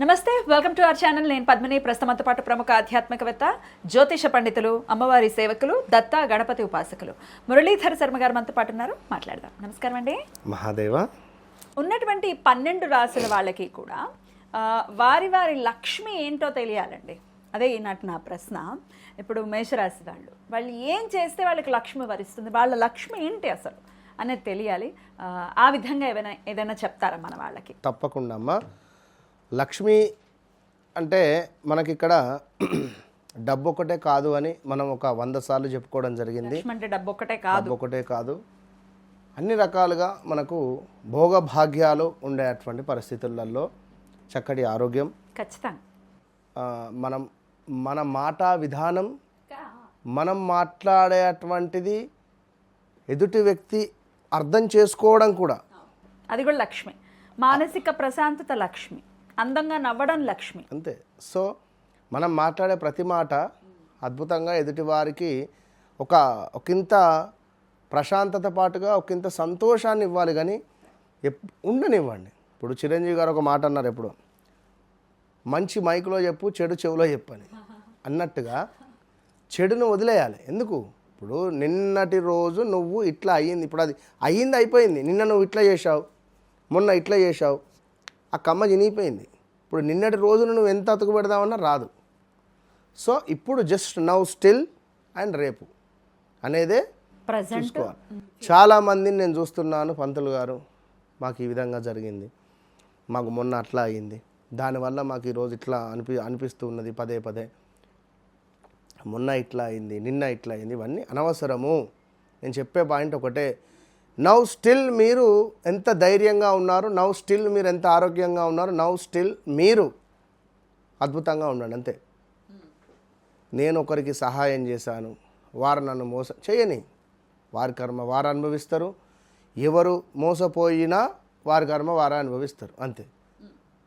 నమస్తే, welcome to our channel. నేను పద్మిని. ప్రస్తుతంతో పాటు ప్రముఖ ఆధ్యాత్మికవేత్త, జ్యోతిష పండితులు, అమ్మవారి సేవకులు, దత్తా గణపతి ఉపాసకులు మురళీధర్ శర్మ గారు మనతో పాటు ఉన్నారు. మాట్లాడదాం. నమస్కారం అండి. మహాదేవ. ఉన్నటువంటి 12 రాసుల వాళ్ళకి కూడా వారి వారి లక్ష్మి ఏంటో తెలియాలండి. అదే ఈనాటి నా ప్రశ్న. ఇప్పుడు మేషరాశి వాళ్ళు ఏం చేస్తే వాళ్ళకి లక్ష్మి వరిస్తుంది, వాళ్ళ లక్ష్మి ఏంటి అసలు అనేది తెలియాలి. ఆ విధంగా ఏదైనా చెప్తారా మన వాళ్ళకి? తప్పకుండా అమ్మా. లక్ష్మి అంటే మనకిక్కడ డబ్బు ఒకటే కాదు అని మనం ఒక 100 సార్లు చెప్పుకోవడం జరిగింది. అంటే డబ్బు ఒకటే కాదు, అన్ని రకాలుగా మనకు భోగభాగ్యాలు ఉండేటువంటి పరిస్థితులలో చక్కటి ఆరోగ్యం, ఖచ్చితంగా మన మాట విధానం, మనం మాట్లాడేటువంటిది ఎదుటి వ్యక్తి అర్థం చేసుకోవడం కూడా, అది కూడా లక్ష్మి. మానసిక ప్రశాంతత లక్ష్మి, అందంగా నవ్వడం లక్ష్మి. అంతే. సో మనం మాట్లాడే ప్రతి మాట అద్భుతంగా ఎదుటి వారికి ఒకంత ప్రశాంతత పాటుగా ఒకంత సంతోషాన్ని ఇవ్వాలి, కానీ ఉండనివ్వండి. ఇప్పుడు చిరంజీవి గారు ఒక మాట అన్నారు ఎప్పుడు, మంచి మైకులో చెప్పు, చెడు చెవులో చెప్పని అన్నట్టుగా చెడును వదిలేయాలి. ఎందుకు? ఇప్పుడు నిన్నటి రోజు నువ్వు ఇట్లా అయ్యింది, ఇప్పుడు అది అయ్యింది, అయిపోయింది. నిన్న నువ్వు ఇట్లా చేశావు, మొన్న ఇట్లా చేశావు, ఆ కమ్మ చినిగిపోయింది. ఇప్పుడు నిన్నటి రోజును నువ్వు ఎంత అతుకు పెడదామన్నా రాదు. సో ఇప్పుడు జస్ట్ నౌ, స్టిల్ అండ్ రేపు అనేదే చూసుకోవాలి. చాలామందిని నేను చూస్తున్నాను, పంతులు గారు మాకు ఈ విధంగా జరిగింది, మాకు మొన్న అట్లా అయ్యింది, దానివల్ల మాకు ఈరోజు ఇట్లా అనిపిస్తూ ఉన్నది పదే పదే, మొన్న ఇట్లా అయింది, నిన్న ఇట్లా అయింది. ఇవన్నీ అనవసరము. నేను చెప్పే పాయింట్ ఒకటే, నౌ స్టిల్ మీరు ఎంత ధైర్యంగా ఉన్నారు, నౌ స్టిల్ మీరు ఎంత ఆరోగ్యంగా ఉన్నారు, నౌ స్టిల్ మీరు అద్భుతంగా ఉండండి. అంతే. నేను ఒకరికి సహాయం చేశాను, వారు నన్ను చేయని, వారి కర్మ వారు అనుభవిస్తారు. ఎవరు మోసపోయినా వారి కర్మ వారు అనుభవిస్తారు. అంతే.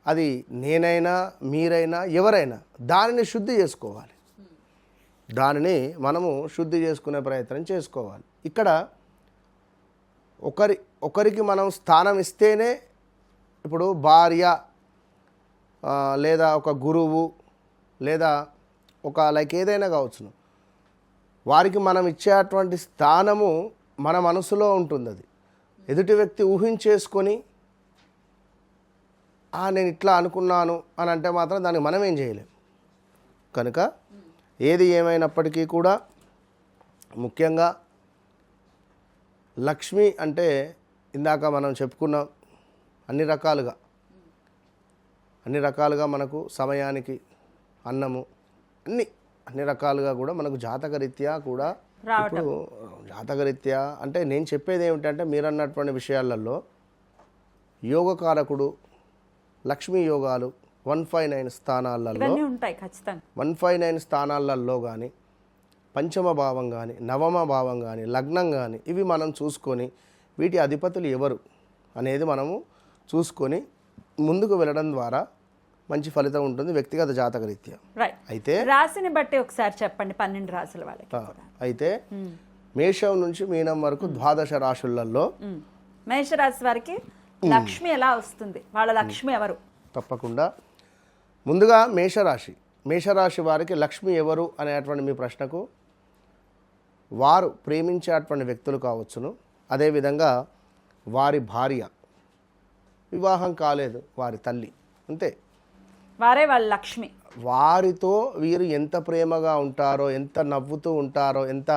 అది నేనైనా మీరైనా ఎవరైనా దానిని శుద్ధి చేసుకోవాలి. దానిని మనము శుద్ధి చేసుకునే ప్రయత్నం చేసుకోవాలి. ఇక్కడ ఒకరికి మనం స్థానం ఇస్తేనే, ఇప్పుడు భార్య లేదా ఒక గురువు లేదా ఒక ఏదైనా కావచ్చును, వారికి మనం ఇచ్చేటువంటి స్థానము మన మనసులో ఉంటుంది. అది ఎదుటి వ్యక్తి ఊహించేసుకొని నేను ఇట్లా అనుకున్నాను అని అంటే మాత్రం దానికి మనం ఏం చేయలేం. కనుక ఏది ఏమైనప్పటికీ కూడా ముఖ్యంగా లక్ష్మి అంటే ఇందాక మనం చెప్పుకున్నాం, అన్ని రకాలుగా మనకు సమయానికి అన్నము, అన్ని రకాలుగా కూడా మనకు జాతకరీత్యా కూడా. ఇప్పుడు జాతకరీత్యా అంటే నేను చెప్పేది ఏమిటంటే, మీరు అన్నటువంటి విషయాలలో యోగకారకుడు, లక్ష్మీ యోగాలు 159 స్థానాలలో 159 స్థానాలలో కానీ, పంచమ భావం కానీ, నవమ భావం కానీ, లగ్నం కానీ, ఇవి మనం చూసుకొని వీటి అధిపతులు ఎవరు అనేది మనము చూసుకొని ముందుకు వెళ్ళడం ద్వారా మంచి ఫలితం ఉంటుంది వ్యక్తిగత జాతకరీత్యా. అయితే రాశిని బట్టి ఒకసారి చెప్పండి 12 రాశుల వాళ్ళకి. అయితే మేషం నుంచి మీనం వరకు 12 రాశులలో మేషరాశి వారికి లక్ష్మి ఎలా వస్తుంది, వాళ్ళ లక్ష్మి ఎవరు? తప్పకుండా. ముందుగా మేషరాశి వారికి లక్ష్మి ఎవరు అనేటువంటి మీ ప్రశ్నకు, వారు ప్రేమించేటువంటి వ్యక్తులు కావచ్చును, అదేవిధంగా వారి భార్య, వివాహం కాలేదు వారి తల్లి, అంతే, వారే వాళ్ళ లక్ష్మి. వారితో వీరు ఎంత ప్రేమగా ఉంటారో, ఎంత నవ్వుతూ ఉంటారో, ఎంత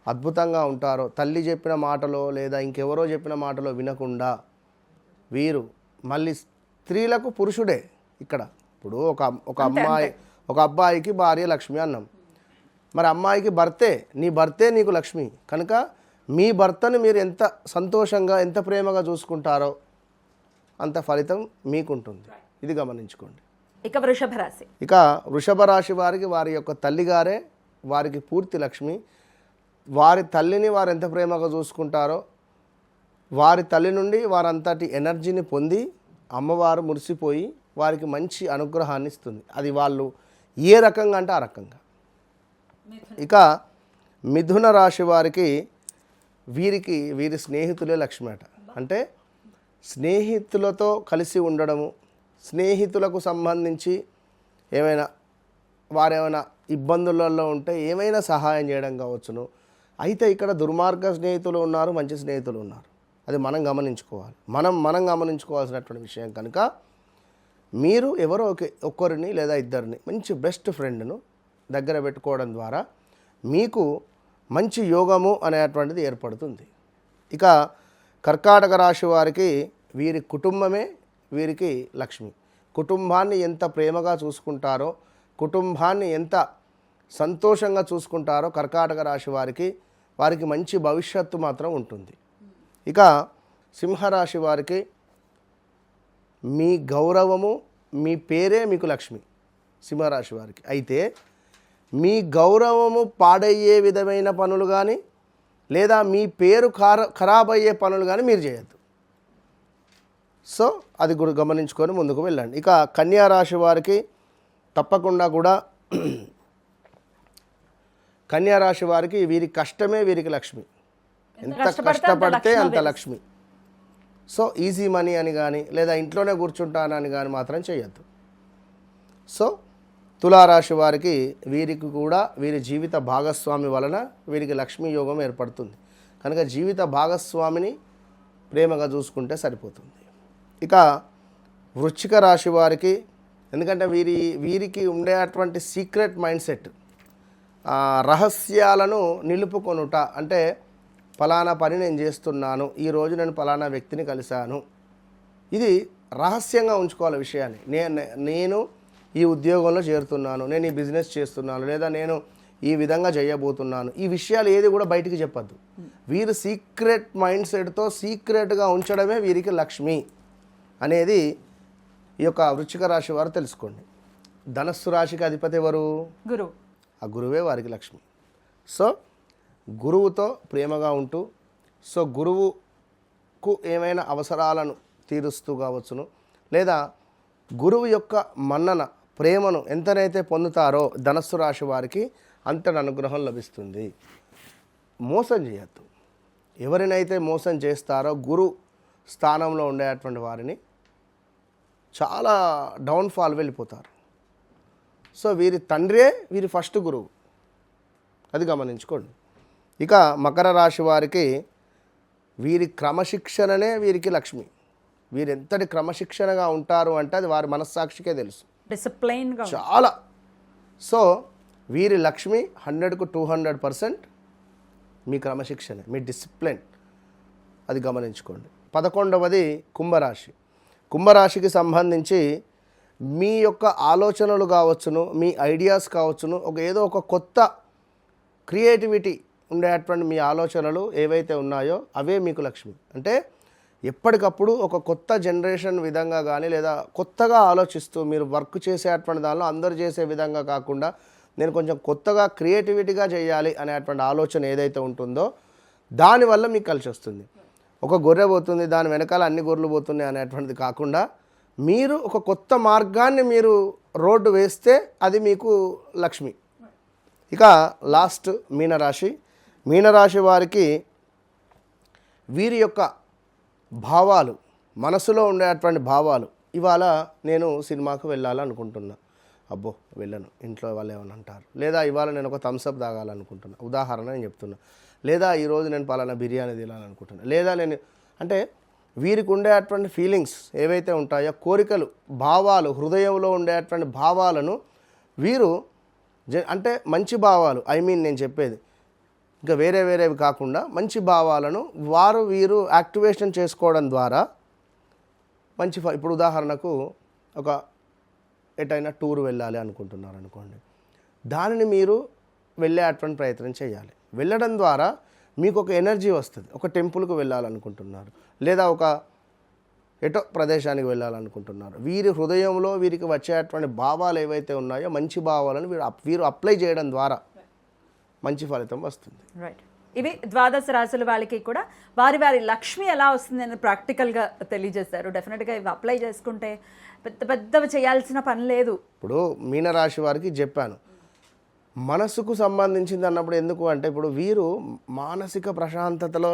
అద్భుతంగా ఉంటారో, తల్లి చెప్పిన మాటలో లేదా ఇంకెవరో చెప్పిన మాటలో వినకుండా వీరు మళ్ళీ స్త్రీలకు పురుషుడే. ఇక్కడ ఇప్పుడు ఒక అబ్బాయికి భార్య లక్ష్మి అన్నాం, మరి అమ్మాయికి నీ భర్తే నీకు లక్ష్మి. కనుక మీ భర్తను మీరు ఎంత సంతోషంగా, ఎంత ప్రేమగా చూసుకుంటారో అంత ఫలితం మీకుంటుంది. ఇది గమనించుకోండి. ఇక వృషభ రాశి వారికి వారి యొక్క తల్లిగారే వారికి పూర్తి లక్ష్మి. వారి తల్లిని వారు ఎంత ప్రేమగా చూసుకుంటారో, వారి తల్లి నుండి వారంతటి ఎనర్జీని పొంది అమ్మవారు మురిసిపోయి వారికి మంచి అనుగ్రహాన్ని ఇస్తుంది. అది వాళ్ళు ఏ రకంగా అంటే ఆ రకంగా. ఇక మిథున రాశి వారికి వీరి స్నేహితులే లక్ష్మి అట. అంటే స్నేహితులతో కలిసి ఉండడము, స్నేహితులకు సంబంధించి ఏమైనా వారేమైనా ఇబ్బందులలో ఉంటే ఏమైనా సహాయం చేయడం కావచ్చును. అయితే ఇక్కడ దుర్మార్గ స్నేహితులు ఉన్నారు, మంచి స్నేహితులు ఉన్నారు. అది మనం గమనించుకోవాలి. మనం గమనించుకోవాల్సినటువంటి విషయం కనుక మీరు ఎవరో ఒక్కరిని లేదా ఇద్దరిని మంచి బెస్ట్ ఫ్రెండ్ను దగ్గర పెట్టుకోవడం ద్వారా మీకు మంచి యోగము అనేటువంటిది ఏర్పడుతుంది. ఇక కర్కాటక రాశి వారికి వీరి కుటుంబమే వీరికి లక్ష్మి. కుటుంబాన్ని ఎంత ప్రేమగా చూసుకుంటారో, కుటుంబాన్ని ఎంత సంతోషంగా చూసుకుంటారో కర్కాటక రాశి వారికి మంచి భవిష్యత్తు మాత్రం ఉంటుంది. ఇక సింహరాశి వారికి మీ గౌరవము, మీ పేరే మీకు లక్ష్మి. సింహరాశి వారికి అయితే మీ గౌరవము పాడయ్యే విధమైన పనులు కానీ లేదా మీ పేరు ఖరాబ్ అయ్యే పనులు కానీ మీరు చేయొద్దు. సో అది కూడా గమనించుకొని ముందుకు వెళ్ళండి. ఇక కన్యా రాశి వారికి తప్పకుండా కూడా కన్యా రాశి వారికి వీరి కష్టమే వీరికి లక్ష్మి. ఎంత కష్టపడితే అంత లక్ష్మి. సో ఈజీ మనీ అని కానీ లేదా ఇంట్లోనే కూర్చుంటానని కానీ మాత్రం చేయొద్దు. సో తులారాశి వారికి వీరికి కూడా వీరి జీవిత భాగస్వామి వలన వీరికి లక్ష్మీ యోగం ఏర్పడుతుంది కనుక జీవిత భాగస్వామిని ప్రేమగా చూసుకుంటే సరిపోతుంది. ఇక వృశ్చిక రాశి వారికి ఎందుకంటే వీరికి ఉండేటువంటి సీక్రెట్ మైండ్ సెట్, రహస్యాలను నిలుపుకొనుట, అంటే ఫలానా పని నేను చేస్తున్నాను, ఈరోజు నేను ఫలానా వ్యక్తిని కలిశాను, ఇది రహస్యంగా ఉంచుకోవాలి విషయాన్ని. నేను ఈ ఉద్యోగంలో చేరుతున్నాను, నేను ఈ బిజినెస్ చేస్తున్నాను, లేదా నేను ఈ విధంగా చేయబోతున్నాను, ఈ విషయాలు ఏది కూడా బయటికి చెప్పద్దు. వీరు సీక్రెట్ మైండ్ సెట్తో సీక్రెట్గా ఉంచడమే వీరికి లక్ష్మి అనేది ఈ యొక్క వృశ్చిక రాశి వారు తెలుసుకోండి. ధనస్సు రాశికి అధిపతి ఎవరు? గురువు. ఆ గురువే వారికి లక్ష్మి. సో గురువుతో ప్రేమగా ఉంటూ, సో గురువుకు ఏమైనా అవసరాలను తీరుస్తూ కావచ్చును, లేదా గురువు యొక్క మన్నన ప్రేమను ఎంతనైతే పొందుతారో ధనస్సు రాశి వారికి అంతటి అనుగ్రహం లభిస్తుంది. మోసం చేయొద్దు. ఎవరినైతే మోసం చేస్తారో గురు స్థానంలో ఉండేటువంటి వారిని చాలా డౌన్ఫాల్ వెళ్ళిపోతారు. సో వీరి తండ్రే వీరి ఫస్ట్ గురువు, అది గమనించుకోండి. ఇక మకర రాశి వారికి వీరి క్రమశిక్షణనే వీరికి లక్ష్మి. వీరు ఎంతటి క్రమశిక్షణగా ఉంటారు అంటే అది వారి మనస్సాక్షికే తెలుసు, డిసిప్లైన్గా చాలా. సో వీరి లక్ష్మి 100కు 200% మీ క్రమశిక్షణ, మీ డిసిప్లిన్, అది గమనించుకోండి. 11వది కుంభరాశి. కుంభరాశికి సంబంధించి మీ యొక్క ఆలోచనలు కావచ్చును, మీ ఐడియాస్ కావచ్చును, ఏదో ఒక కొత్త క్రియేటివిటీ ఉండేటువంటి మీ ఆలోచనలు ఏవైతే ఉన్నాయో అవే మీకు లక్ష్మి. అంటే ఎప్పటికప్పుడు ఒక కొత్త జనరేషన్ విధంగా కానీ లేదా కొత్తగా ఆలోచిస్తూ మీరు వర్క్ చేసేటువంటి దానిలో అందరూ చేసే విధంగా కాకుండా నేను కొంచెం కొత్తగా క్రియేటివిటీగా చేయాలి అనేటువంటి ఆలోచన ఏదైతే ఉంటుందో దానివల్ల మీకు కలిసి వస్తుంది. ఒక గొర్రె పోతుంది, దాని వెనకాల అన్ని గొర్రెలు పోతున్నాయి అనేటువంటిది కాకుండా మీరు ఒక కొత్త మార్గాన్ని మీరు రోడ్డు వేస్తే అది మీకు లక్ష్మి. ఇక లాస్ట్ మీనరాశి. మీనరాశి వారికి వీరి యొక్క భావాలు, మనసులో ఉండేటువంటి భావాలు, ఇవాళ నేను సినిమాకు వెళ్ళాలనుకుంటున్నా, అబ్బో వెళ్ళను, ఇంట్లో వాళ్ళు ఏమని అంటారు, లేదా ఇవాళ నేను ఒక థమ్స్అప్ తాగాలనుకుంటున్నా, ఉదాహరణ నేను చెప్తున్నా, లేదా ఈరోజు నేను పలానా బిర్యానీ తినాలనుకుంటున్నా, లేదా నేను అంటే వీరికి ఉండేటువంటి ఫీలింగ్స్ ఏవైతే ఉంటాయో, కోరికలు, భావాలు, హృదయంలో ఉండేటువంటి భావాలను వీరు అంటే మంచి భావాలు, నేను చెప్పేది ఇంకా వేరేవి కాకుండా మంచి భావాలను వీరు యాక్టివేషన్ చేసుకోవడం ద్వారా మంచి ఇప్పుడు ఉదాహరణకు ఒక ఎటైనా టూర్ వెళ్ళాలి అనుకుంటున్నారు అనుకోండి, దానిని మీరు వెళ్ళేటువంటి ప్రయత్నం చేయాలి. వెళ్ళడం ద్వారా మీకు ఒక ఎనర్జీ వస్తుంది. ఒక టెంపుల్కి వెళ్ళాలనుకుంటున్నారు, లేదా ఒక ఎటో ప్రదేశానికి వెళ్ళాలనుకుంటున్నారు, వీరి హృదయంలో వీరికి వచ్చేటువంటి భావాలు ఏవైతే ఉన్నాయో మంచి భావాలను వీరు అప్లై చేయడం ద్వారా మంచి ఫలితం వస్తుంది. రైట్. ఇవి ద్వాదశ రాశుల వాళ్ళకి కూడా వారి లక్ష్మి ఎలా వస్తుంది అని ప్రాక్టికల్గా తెలియజేస్తారు. డెఫినెట్గా ఇవి అప్లై చేసుకుంటే పెద్దవి చేయాల్సిన పని లేదు. ఇప్పుడు మీనరాశి వారికి చెప్పాను, మనసుకు సంబంధించింది అన్నప్పుడు ఎందుకు అంటే ఇప్పుడు వీరు మానసిక ప్రశాంతతలో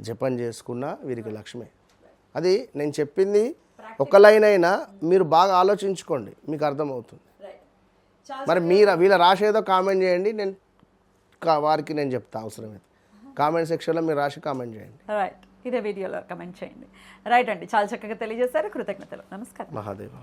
జపం చేసుకున్న వీరికి లక్ష్మే. అది నేను చెప్పింది ఒక లైన్ అయినా మీరు బాగా ఆలోచించుకోండి, మీకు అర్థమవుతుంది. మరి వీళ్ళ రాసేదో కామెంట్ చేయండి, నేను వారికి నేను చెప్తా అవసరమైతే. కామెంట్ సెక్షన్లో మీరు రాసి కామెంట్ చేయండి. రైట్, ఇదే వీడియోలో కమెంట్ చేయండి. రైట్ అండి, చాలా చక్కగా తెలియజేశారు. కృతజ్ఞతలు. నమస్కారం. మహాదేవ.